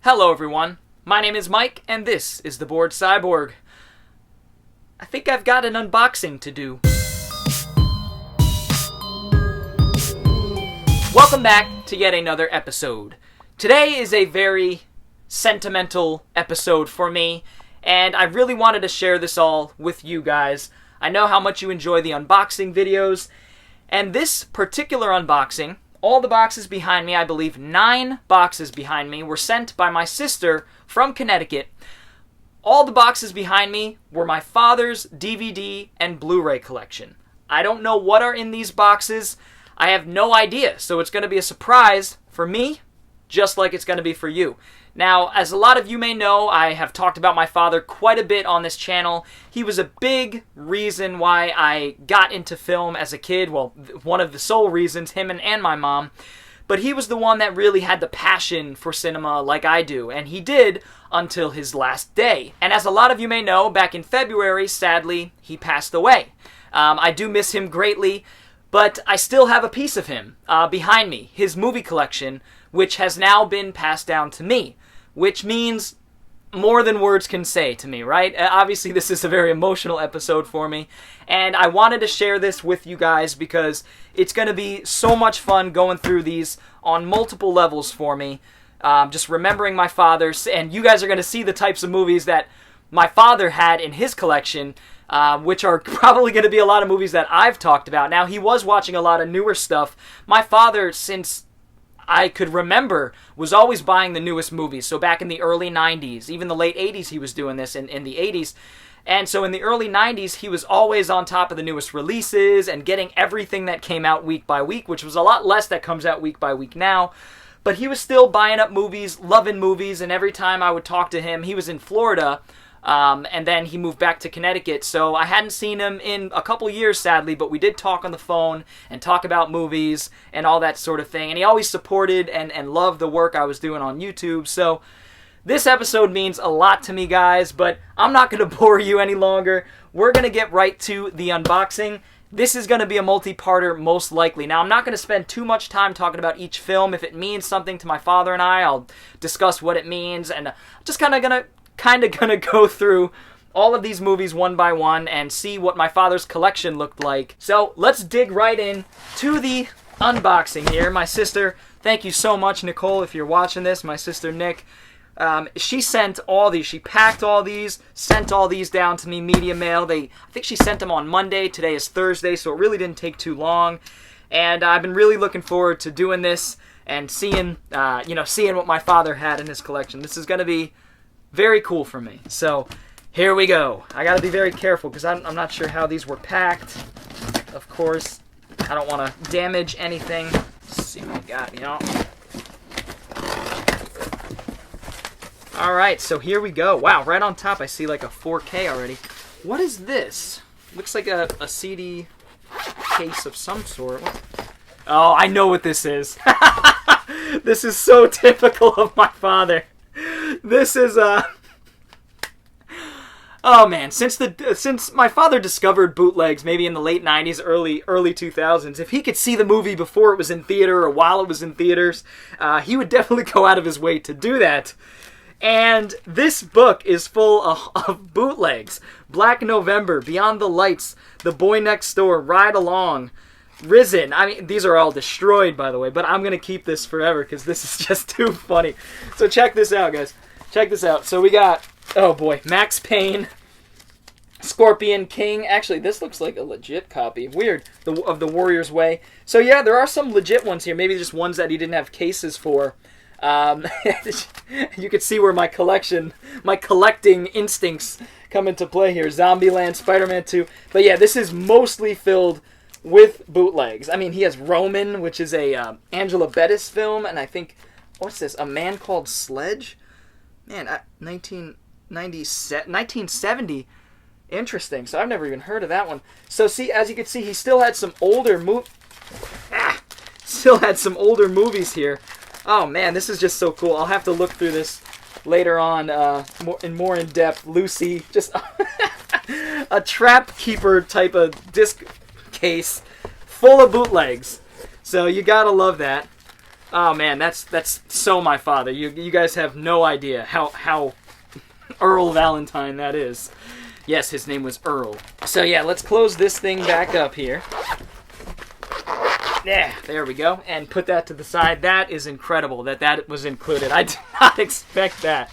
Hello everyone, my name is Mike, and this is TheBoredCyborg. I think I've got an unboxing to do. Welcome back to yet another episode. Today is a very sentimental episode for me, and I really wanted to share this all with you guys. I know how much you enjoy the unboxing videos, and this particular unboxing, all the boxes behind me, I believe 9 boxes behind me, were sent by my sister from Connecticut. All the boxes behind me were my father's DVD and Blu-ray collection. I don't know what are in these boxes. I have no idea, so it's going to be a surprise for me, just like it's going to be for you. Now, as a lot of you may know, I have talked about my father quite a bit on this channel. He was a big reason why I got into film as a kid. Well, one of the sole reasons, him and my mom. But he was the one that really had the passion for cinema like I do, and he did until his last day. And as a lot of you may know, back in February, sadly, he passed away. I do miss him greatly, but I still have a piece of him behind me, his movie collection, which has now been passed down to me, which means more than words can say to me, right? Obviously, this is a very emotional episode for me, and I wanted to share this with you guys because it's going to be so much fun going through these on multiple levels for me, just remembering my father's, and you guys are going to see the types of movies that my father had in his collection, which are probably going to be a lot of movies that I've talked about. Now, he was watching a lot of newer stuff. My father, since I could remember, was always buying the newest movies. So back in the early 90s, even the late 80s, he was doing this in the 80s. And so in the early 90s, he was always on top of the newest releases and getting everything that came out week by week, which was a lot less that comes out week by week now. But he was still buying up movies, loving movies, and every time I would talk to him, he was in Florida, and then he moved back to Connecticut. So I hadn't seen him in a couple years, sadly, but we did talk on the phone and talk about movies and all that sort of thing. And he always supported and loved the work I was doing on YouTube. So this episode means a lot to me, guys, but I'm not going to bore you any longer. We're going to get right to the unboxing. This is going to be a multi-parter, most likely. Now, I'm not going to spend too much time talking about each film. If it means something to my father and I'll discuss what it means, and just kind of gonna go through all of these movies one by one and see what my father's collection looked like. So let's dig right in to the unboxing here. My sister, thank you so much, Nicole, if you're watching this. My sister Nick, she sent all these. She packed all these, sent all these down to me, media mail. I think she sent them on Monday. Today is Thursday, so it really didn't take too long. And I've been really looking forward to doing this and seeing what my father had in his collection. This is gonna be very cool for me. So here we go. I gotta be very careful because I'm not sure how these were packed. Of course, I don't want to damage anything. Let's see what we got, Alright, so here we go. Wow, right on top I see like a 4K already. What is this? Looks like a CD case of some sort. Oh, I know what this is. This is so typical of my father. This is oh man, since my father discovered bootlegs maybe in the late 90s, early 2000s, if he could see the movie before it was in theater or while it was in theaters, he would definitely go out of his way to do that. And this book is full of bootlegs. Black November, Beyond the Lights, The Boy Next Door, Ride Along, Risen. I mean, these are all destroyed, by the way, but I'm going to keep this forever because this is just too funny. So check this out, guys. Check this out. So we got, oh boy, Max Payne, Scorpion King. Actually, this looks like a legit copy. Weird. Of The Warrior's Way. So yeah, there are some legit ones here. Maybe just ones that he didn't have cases for. You can see where my collecting instincts come into play here. Zombieland, Spider-Man 2. But yeah, this is mostly filled with bootlegs. I mean, he has Roman, which is a Angela Bettis film, and I think, what's this? A Man Called Sledge? Man, 1970. Interesting. So I've never even heard of that one. So see, as you can see, he still had some older movies here. Oh man, this is just so cool. I'll have to look through this later on, more in depth. Lucy, just a trap keeper type of disc case full of bootlegs. So you gotta love that. Oh man, that's so my father. You guys have no idea how Earl Valentine that is. Yes, his name was Earl. So yeah, let's close this thing back up here. Yeah, there we go. And put that to the side. That is incredible that was included. I did not expect that.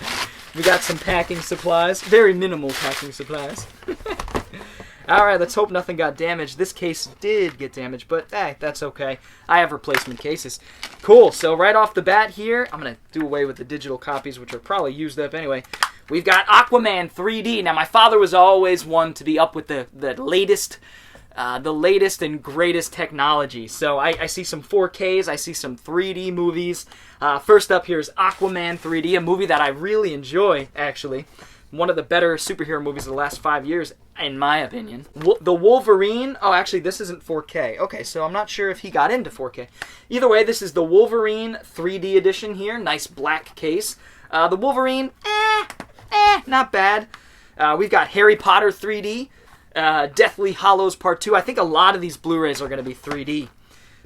We got some packing supplies. Very minimal packing supplies. Alright, let's hope nothing got damaged. This case did get damaged, but that's okay. I have replacement cases. Cool, so right off the bat here, I'm going to do away with the digital copies, which are probably used up anyway. We've got Aquaman 3D. Now, my father was always one to be up with the latest and greatest technology. So I see some 4Ks, I see some 3D movies. First up here is Aquaman 3D, a movie that I really enjoy, actually. One of the better superhero movies of the last 5 years, in my opinion. The Wolverine... Oh, actually, this isn't 4K. Okay, so I'm not sure if he got into 4K. Either way, this is the Wolverine 3D edition here. Nice black case. The Wolverine, not bad. We've got Harry Potter 3D. Deathly Hallows Part 2. I think a lot of these Blu-rays are going to be 3D.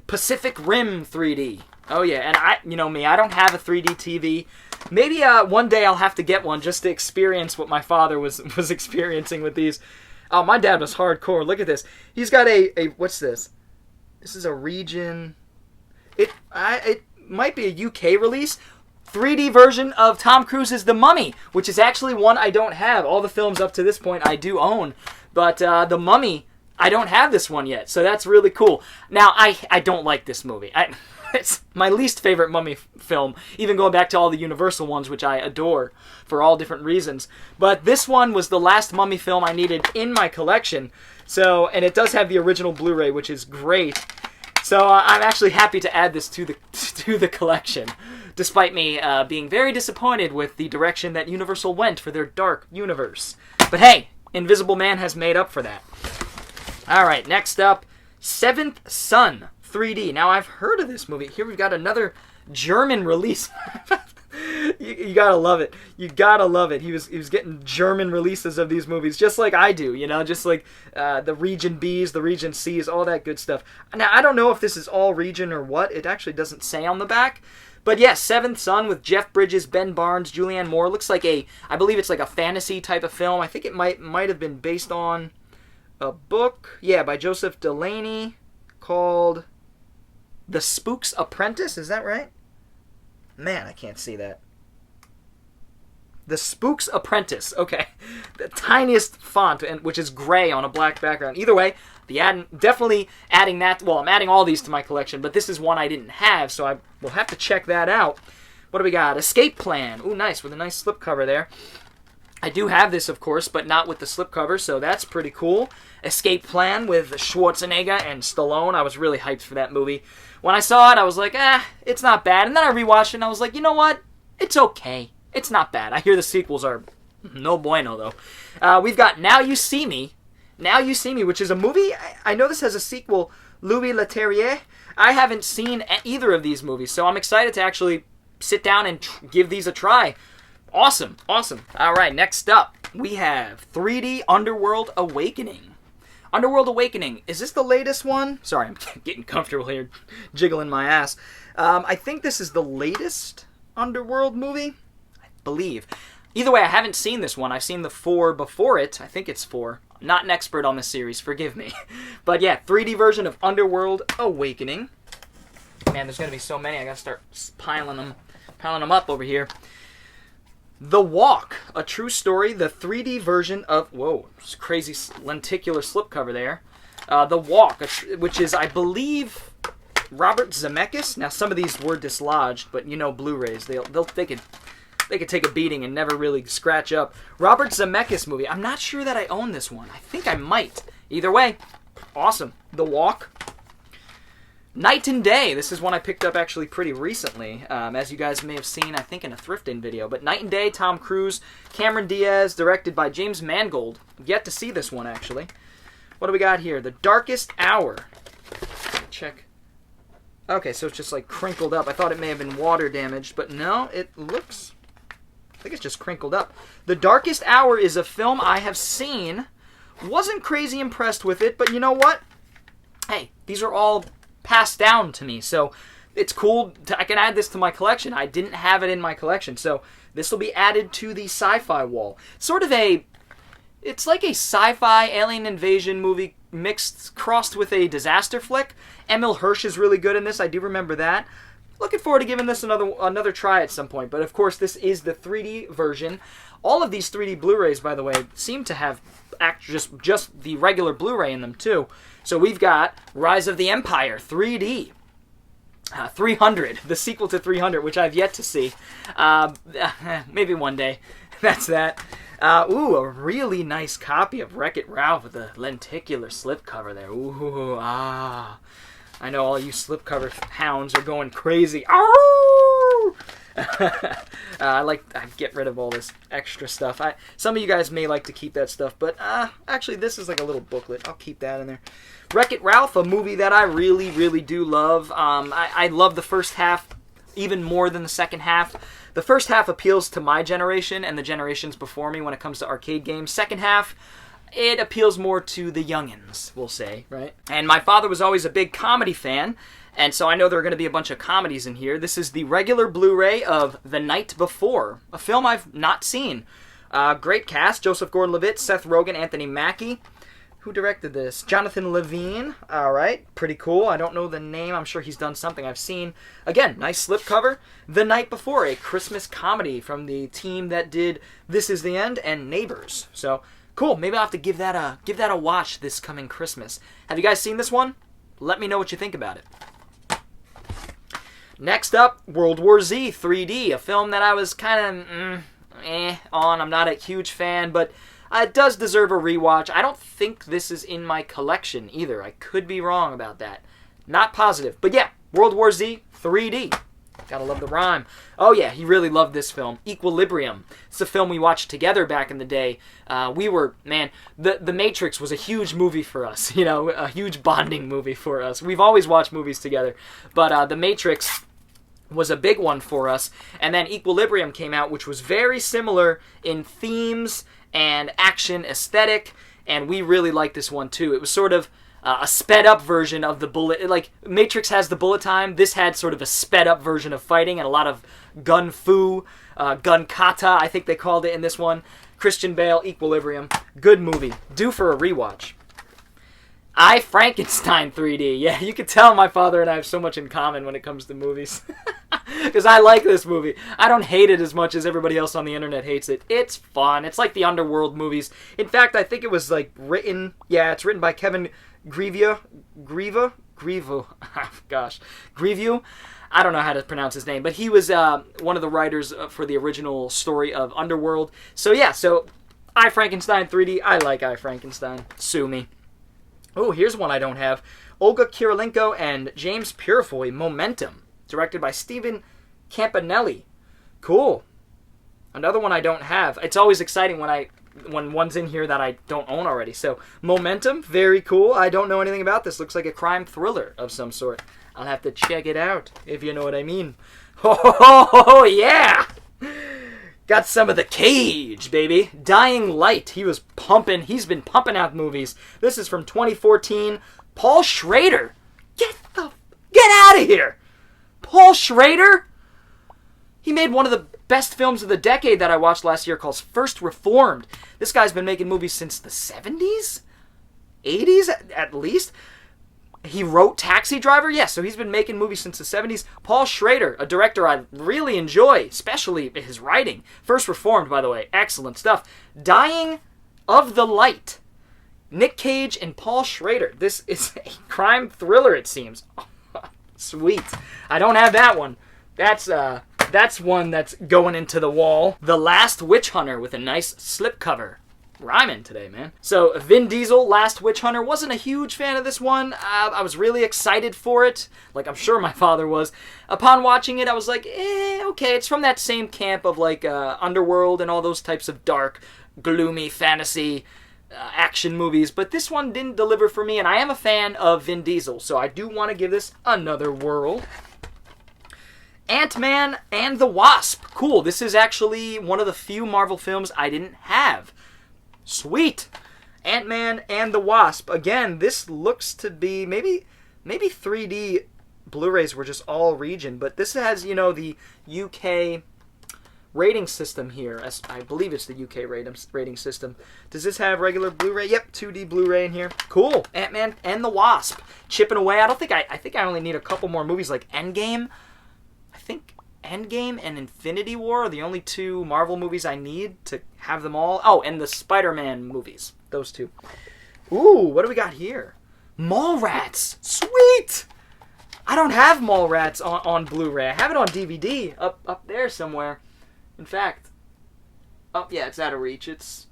Pacific Rim 3D. Oh yeah, and you know me, I don't have a 3D TV. Maybe one day I'll have to get one just to experience what my father was experiencing with these. Oh, my dad was hardcore. Look at this. He's got a what's this? This is a region. It might be a UK release. 3D version of Tom Cruise's The Mummy, which is actually one I don't have. All the films up to this point I do own. But The Mummy, I don't have this one yet, so that's really cool. Now, I don't like this movie. It's my least favorite Mummy film, even going back to all the Universal ones, which I adore for all different reasons. But this one was the last Mummy film I needed in my collection. So, and it does have the original Blu-ray, which is great. So I'm actually happy to add this to the collection, despite me being very disappointed with the direction that Universal went for their dark universe. But hey, Invisible Man has made up for that. Alright, next up, Seventh Son 3D. Now, I've heard of this movie. Here we've got another German release. you gotta love it. You gotta love it. He was getting German releases of these movies, just like I do, you know, just like the Region Bs, the Region Cs, all that good stuff. Now, I don't know if this is all region or what. It actually doesn't say on the back. But yes, Seventh Son with Jeff Bridges, Ben Barnes, Julianne Moore. Looks like I believe it's like a fantasy type of film. I think it might have been based on a book, yeah, by Joseph Delaney called The Spook's Apprentice. Is that right? Man, I can't see that. The Spook's Apprentice. Okay. The tiniest font, which is gray on a black background. Either way, definitely adding that. Well, I'm adding all these to my collection, but this is one I didn't have, so I will have to check that out. What do we got? Escape Plan. Ooh, nice, with a nice slipcover there. I do have this, of course, but not with the slipcover, so that's pretty cool. Escape Plan with Schwarzenegger and Stallone. I was really hyped for that movie. When I saw it, I was like, it's not bad. And then I rewatched it, and I was like, you know what? It's okay. It's not bad. I hear the sequels are no bueno, though. We've got Now You See Me. Now You See Me, which is a movie. I know this has a sequel, Louis Leterrier. I haven't seen either of these movies, so I'm excited to actually sit down and give these a try. Awesome, awesome. All right, next up, we have 3D Underworld Awakening. Underworld Awakening, is this the latest one? Sorry, I'm getting comfortable here, jiggling my ass. I think this is the latest Underworld movie, I believe. Either way, I haven't seen this one. I've seen the 4 before it. I think it's 4. I'm not an expert on this series, forgive me. But yeah, 3D version of Underworld Awakening. Man, there's going to be so many. I got to start piling them up over here. The Walk, a true story, the 3D version of... Whoa, crazy lenticular slipcover there. The Walk, which is, I believe, Robert Zemeckis. Now, some of these were dislodged, but you know Blu-rays. They could take a beating and never really scratch up. Robert Zemeckis movie. I'm not sure that I own this one. I think I might. Either way, awesome. The Walk. Night and Day. This is one I picked up actually pretty recently, as you guys may have seen, I think, in a thrifting video. But Night and Day, Tom Cruise, Cameron Diaz, directed by James Mangold. Yet to see this one, actually. What do we got here? The Darkest Hour. Check. Okay, so it's just like crinkled up. I thought it may have been water damaged, but no, it looks... I think it's just crinkled up. The Darkest Hour is a film I have seen. Wasn't crazy impressed with it, but you know what? Hey, these are all passed down to me, so it's cool. I can add this to my collection. I didn't have it in my collection, so this will be added to the sci-fi wall. Sort of it's like a sci-fi alien invasion movie crossed with a disaster flick. Emil Hirsch is really good in this. I do remember that. Looking forward to giving this another try at some point. But of course, this is the 3D version. All of these 3D Blu-rays, by the way, seem to have just the regular Blu-ray in them too. So we've got Rise of the Empire 3D. 300, the sequel to 300, which I've yet to see. Maybe one day. That's that. Ooh, a really nice copy of Wreck-It Ralph with the lenticular slipcover there. Ooh, I know all you slipcover hounds are going crazy. I get rid of all this extra stuff. Some of you guys may like to keep that stuff, but actually this is like a little booklet. I'll keep that in there. Wreck-It Ralph, a movie that I really, really do love. I love the first half even more than the second half. The first half appeals to my generation and the generations before me when it comes to arcade games. Second half, it appeals more to the youngins, we'll say, right? And my father was always a big comedy fan, and so I know there are going to be a bunch of comedies in here. This is the regular Blu-ray of The Night Before, a film I've not seen. Great cast: Joseph Gordon-Levitt, Seth Rogen, Anthony Mackie. Who directed this? Jonathan Levine. All right, pretty cool. I don't know the name. I'm sure he's done something I've seen. Again, nice slipcover. The Night Before, a Christmas comedy from the team that did This Is the End and Neighbors. So cool. Maybe I'll have to give that a watch this coming Christmas. Have you guys seen this one? Let me know what you think about it. Next up, World War Z 3D, a film that I was kind of on. I'm not a huge fan, but it does deserve a rewatch. I don't think this is in my collection either. I could be wrong about that. Not positive. But yeah, World War Z 3D. Gotta love the rhyme. Oh yeah, he really loved this film. Equilibrium. It's a film we watched together back in the day. The Matrix was a huge movie for us. You know, a huge bonding movie for us. We've always watched movies together. But The Matrix was a big one for us. And then Equilibrium came out, which was very similar in themes and action aesthetic, and we really liked this one too. It was sort of a sped up version of the bullet. Like Matrix has the bullet time, this had sort of a sped up version of fighting and a lot of gun fu, gun kata, I think they called it in this one. Christian Bale, Equilibrium, good movie, due for a rewatch. I, Frankenstein 3D. Yeah, you can tell my father and I have so much in common when it comes to movies. Because I like this movie. I don't hate it as much as everybody else on the internet hates it. It's fun. It's like the Underworld movies. In fact, I think it was written... Yeah, it's written by Kevin Grevioux. Grevioux. I don't know how to pronounce his name, but he was one of the writers for the original story of Underworld. So yeah, I, Frankenstein 3D. I like I, Frankenstein. Sue me. Oh, here's one I don't have. Olga Kurylenko and James Purefoy, Momentum, directed by Stephen Campanelli. Cool. Another one I don't have. It's always exciting when one's in here that I don't own already. So, Momentum, very cool. I don't know anything about this. Looks like a crime thriller of some sort. I'll have to check it out, if you know what I mean. Oh, yeah! Got some of the Cage, baby. Dying Light. He's been pumping out movies. This is from 2014. Paul Schrader. Get out of here. Paul Schrader? He made one of the best films of the decade that I watched last year called First Reformed. This guy's been making movies since the 70s? 80s at least? He wrote Taxi Driver? Yes, so he's been making movies since the 70s. Paul Schrader, a director I really enjoy, especially his writing. First Reformed, by the way, excellent stuff. Dying of the Light. Nick Cage and Paul Schrader. This is a crime thriller, it seems. Sweet. I don't have that one. That's one that's going into the wall. The Last Witch Hunter with a nice slipcover. Rhyming today, man. So, Vin Diesel, Last Witch Hunter. Wasn't a huge fan of this one. I was really excited for it. Like, I'm sure my father was. Upon watching it, I was like, okay. It's from that same camp of, Underworld and all those types of dark, gloomy fantasy action movies. But this one didn't deliver for me, and I am a fan of Vin Diesel. So, I do want to give this another whirl. Ant-Man and the Wasp. Cool. This is actually one of the few Marvel films I didn't have. Sweet. Ant-Man and the Wasp. Again, this looks to be maybe 3D Blu-rays were just all region, but this has, you know, the UK rating system here. I believe it's the UK rating system. Does this have regular Blu-ray? Yep, 2D Blu-ray in here. Cool. Ant-Man and the Wasp chipping away. I think I only need a couple more movies like Endgame. I think Endgame and Infinity War are the only 2 Marvel movies I need to have them all. Oh, and the Spider-Man movies. Those 2. Ooh, what do we got here? Mallrats. Sweet! I don't have Mallrats on Blu-ray. I have it on DVD up there somewhere. In fact, oh yeah, it's out of reach. It's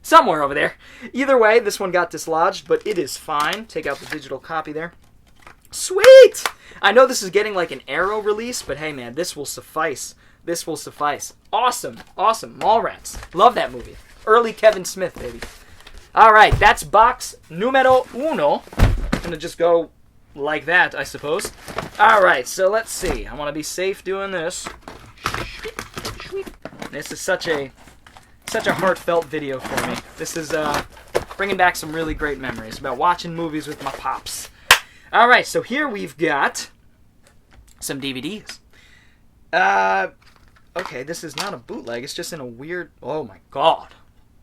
somewhere over there. Either way, this one got dislodged, but it is fine. Take out the digital copy there. Sweet! I know this is getting like an Arrow release, but hey man, this will suffice. This will suffice. Awesome. Awesome. Mallrats. Love that movie. Early Kevin Smith, baby. Alright, that's box numero uno. I'm gonna just go like that, I suppose. Alright, so let's see. I want to be safe doing this. This is such a heartfelt video for me. This is bringing back some really great memories about watching movies with my pops. Alright, so here we've got some DVDs. Okay, this is not a bootleg. It's just in a weird... Oh my god.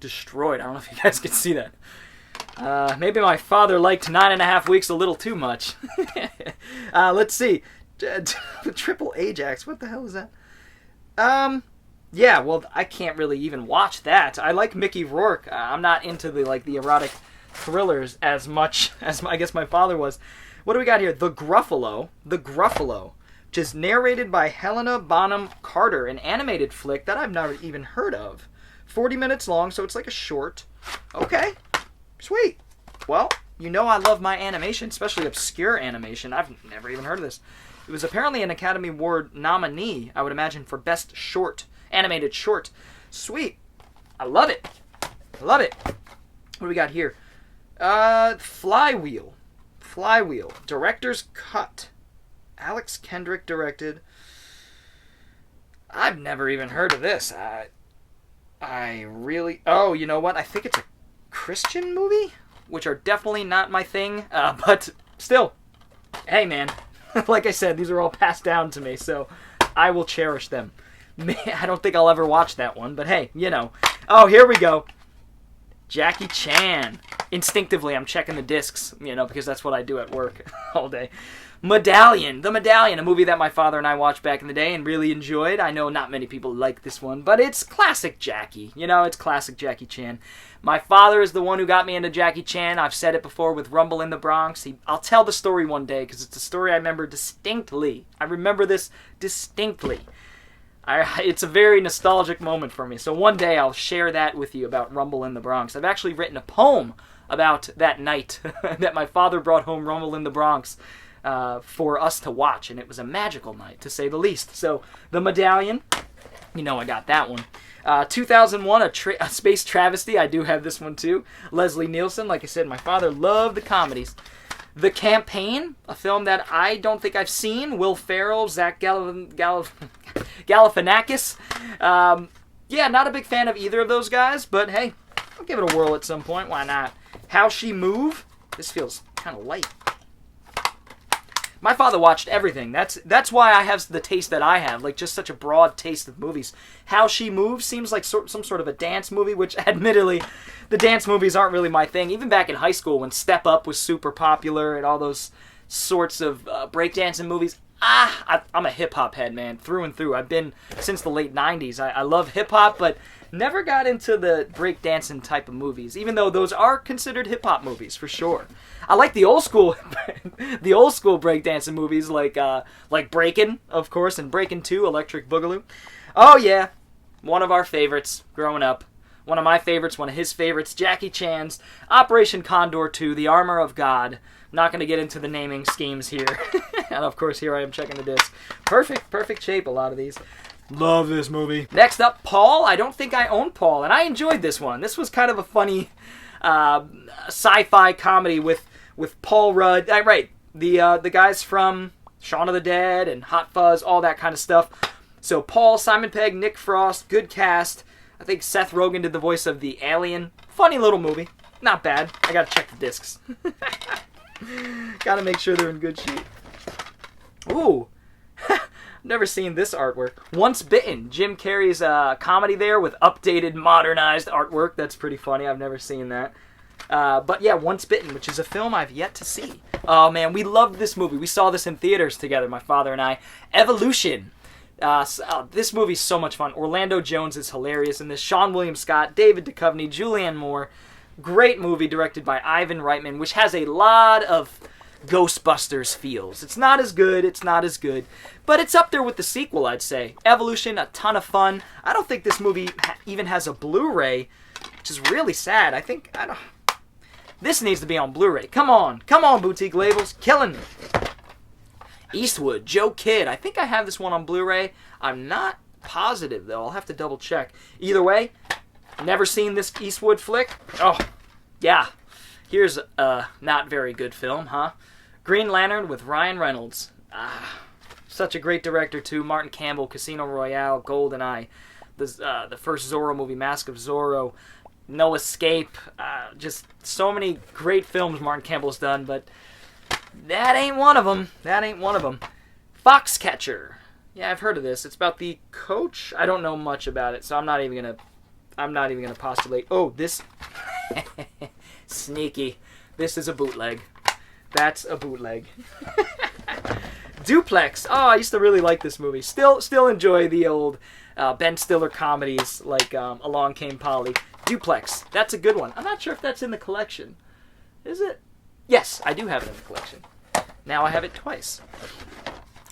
Destroyed. I don't know if you guys can see that. Maybe my father liked 9.5 Weeks a little too much. Let's see. Triple Ajax. What the hell is that? Yeah, well, I can't really even watch that. I like Mickey Rourke. I'm not into the erotic thrillers as much as I guess my father was. What do we got here? The Gruffalo, which is narrated by Helena Bonham Carter, an animated flick that I've never even heard of. 40 minutes long, so it's like a short. Okay, sweet. Well, you know I love my animation, especially obscure animation. I've never even heard of this. It was apparently an Academy Award nominee, I would imagine, for Best Short, Animated Short. Sweet. I love it. I love it. What do we got here? Flywheel. Director's Cut. Alex Kendrick directed. I've never even heard of this. I really... Oh, you know what? I think it's a Christian movie, which are definitely not my thing, but still. Hey, man. Like I said, these are all passed down to me, so I will cherish them. I don't think I'll ever watch that one, but hey, you know. Oh, here we go. Jackie Chan. Instinctively, I'm checking the discs, you know, because that's what I do at work all day. Medallion. The Medallion, a movie that my father and I watched back in the day and really enjoyed. I know not many people like this one, but it's classic Jackie. You know, it's classic Jackie Chan. My father is the one who got me into Jackie Chan. I've said it before with Rumble in the Bronx. I'll tell the story one day because it's a story I remember distinctly. I remember this distinctly. It's a very nostalgic moment for me. So one day I'll share that with you about Rumble in the Bronx. I've actually written a poem about that night that my father brought home Rumble in the Bronx for us to watch. And it was a magical night, to say the least. So, The Medallion. You know I got that one. 2001, a Space Travesty. I do have this one too. Leslie Nielsen. Like I said, my father loved the comedies. The Campaign, a film that I don't think I've seen. Will Ferrell, Zach Galifianakis. Yeah, not a big fan of either of those guys, but hey, I'll give it a whirl at some point. Why not? How She Move. This feels kind of light. My father watched everything. That's why I have the taste that I have, like just such a broad taste of movies. How She Moves seems like some sort of a dance movie, which admittedly, the dance movies aren't really my thing. Even back in high school when Step Up was super popular and all those sorts of breakdancing movies, I'm a hip-hop head, man, through and through. I've been since the late 90s. I love hip-hop, but never got into the breakdancing type of movies, even though those are considered hip-hop movies, for sure. I like the old school breakdancing movies, like Breakin', of course, and Breakin' 2, Electric Boogaloo. Oh, yeah, one of our favorites growing up. One of my favorites, one of his favorites, Jackie Chan's Operation Condor 2, The Armor of God. Not going to get into the naming schemes here. And of course, here I am checking the disc. Perfect shape, a lot of these. Love this movie. Next up, Paul. I don't think I own Paul, and I enjoyed this one. This was kind of a funny sci-fi comedy with Paul Rudd. Right, the guys from Shaun of the Dead and Hot Fuzz, all that kind of stuff. So Paul, Simon Pegg, Nick Frost, good cast. I think Seth Rogen did the voice of the alien. Funny little movie. Not bad. I gotta check the discs. Gotta make sure they're in good shape. Ooh. Never seen this artwork. Once Bitten. Jim Carrey's comedy there with updated, modernized artwork. That's pretty funny. I've never seen that. But yeah, Once Bitten, which is a film I've yet to see. Oh man, we loved this movie. We saw this in theaters together, my father and I. Evolution. This movie's so much fun. Orlando Jones is hilarious in this. Sean William Scott, David Duchovny, Julianne Moore. Great movie directed by Ivan Reitman, which has a lot of Ghostbusters feels. It's not as good, but it's up there with the sequel, I'd say. Evolution, a ton of fun. I don't think this movie even has a Blu-ray, which is really sad. This needs to be on Blu-ray. Come on, boutique labels, killing me. Eastwood, Joe Kidd. I think I have this one on Blu-ray. I'm not positive, though. I'll have to double check. Either way, never seen this Eastwood flick. Oh, yeah. Here's a not very good film, huh? Green Lantern with Ryan Reynolds. Such a great director, too. Martin Campbell, Casino Royale, GoldenEye. The first Zorro movie, Mask of Zorro. No Escape. Just so many great films Martin Campbell's done, but that ain't one of them. Foxcatcher. Yeah, I've heard of this. It's about the coach. I don't know much about it, so I'm not even gonna postulate. Oh, this sneaky. This is a bootleg. That's a bootleg. Duplex. Oh, I used to really like this movie. Still enjoy the old Ben Stiller comedies like Along Came Polly. Duplex. That's a good one. I'm not sure if that's in the collection. Is it? Yes, I do have it in the collection. Now I have it twice.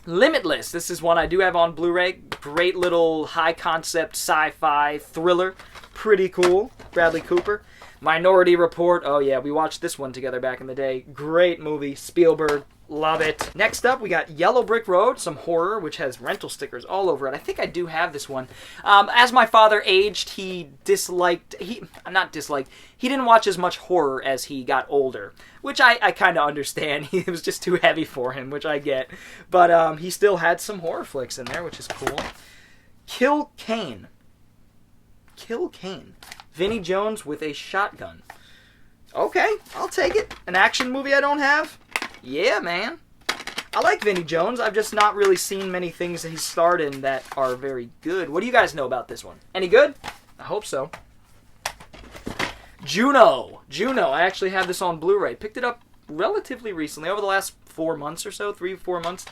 Limitless. This is one I do have on Blu-ray. Great little high-concept sci-fi thriller. Pretty cool. Bradley Cooper. Minority Report. Oh yeah, we watched this one together back in the day. Great movie. Spielberg. Love it. Next up, we got Yellow Brick Road, some horror, which has rental stickers all over it. I think I do have this one. As my father aged, he didn't watch as much horror as he got older, which I kind of understand. It was just too heavy for him, which I get. But he still had some horror flicks in there, which is cool. Kill Kane. Vinnie Jones with a shotgun. Okay, I'll take it. An action movie I don't have? Yeah, man. I like Vinnie Jones. I've just not really seen many things that he's starred in that are very good. What do you guys know about this one? Any good? I hope so. Juno. I actually have this on Blu-ray. Picked it up relatively recently, over the last 4 months or so, 3-4 months.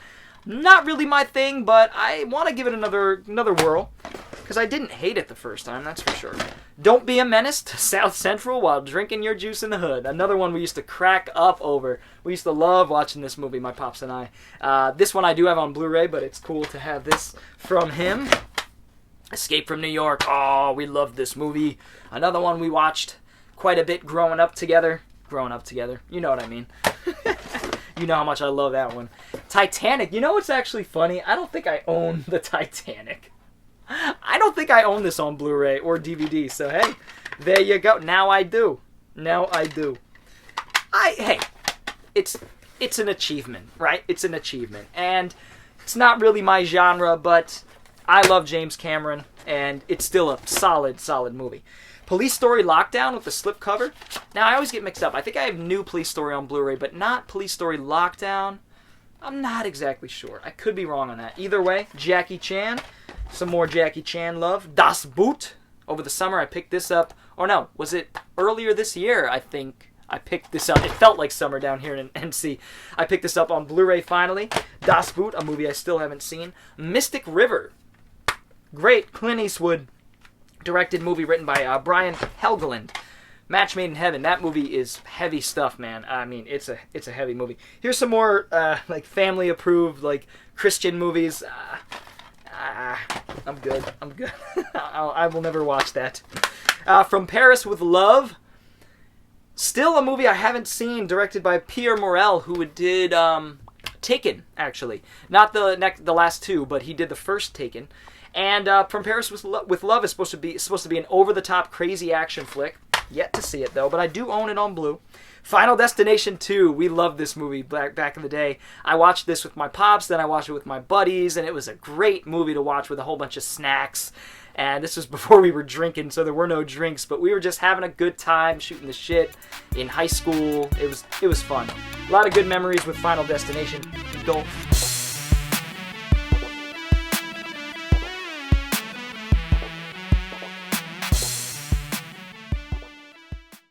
Not really my thing, but I want to give it another whirl. Because I didn't hate it the first time, that's for sure. Don't Be a Menace to South Central while drinking your juice in the hood. Another one we used to crack up over. We used to love watching this movie, my pops and I. This one I do have on Blu-ray, but it's cool to have this from him. Escape from New York. Oh, we loved this movie. Another one we watched quite a bit growing up together. You know what I mean. You know how much I love that one. Titanic. You know what's actually funny? I don't think I own the Titanic. I don't think I own this on Blu-ray or DVD, so hey, there you go. Now I do. Hey, it's an achievement, right? It's an achievement. And it's not really my genre, but I love James Cameron, and it's still a solid movie. Police Story Lockdown with the slipcover. Now, I always get mixed up. I think I have new Police Story on Blu-ray, but not Police Story Lockdown. I'm not exactly sure. I could be wrong on that. Either way, Jackie Chan. Some more Jackie Chan love. Das Boot. Over the summer, I picked this up. Or no, was it earlier this year, I think I picked this up. It felt like summer down here in NC. I picked this up on Blu-ray finally. Das Boot, a movie I still haven't seen. Mystic River. Great Clint Eastwood directed movie written by Brian Helgeland. Match Made in Heaven. That movie is heavy stuff, man. I mean, it's a heavy movie. Here's some more like family approved like Christian movies. I'm good. I will never watch that. From Paris with Love. Still a movie I haven't seen, directed by Pierre Morel, who did Taken, actually. Not the last two, but he did the first Taken. And From Paris with Love is supposed to be an over-the-top crazy action flick. Yet to see it, though, but I do own it on Blu. Final Destination 2. We loved this movie back in the day. I watched this with my pops, then I watched it with my buddies, and it was a great movie to watch with a whole bunch of snacks. And this was before we were drinking, so there were no drinks, but we were just having a good time shooting the shit in high school. It was fun. A lot of good memories with Final Destination. Don't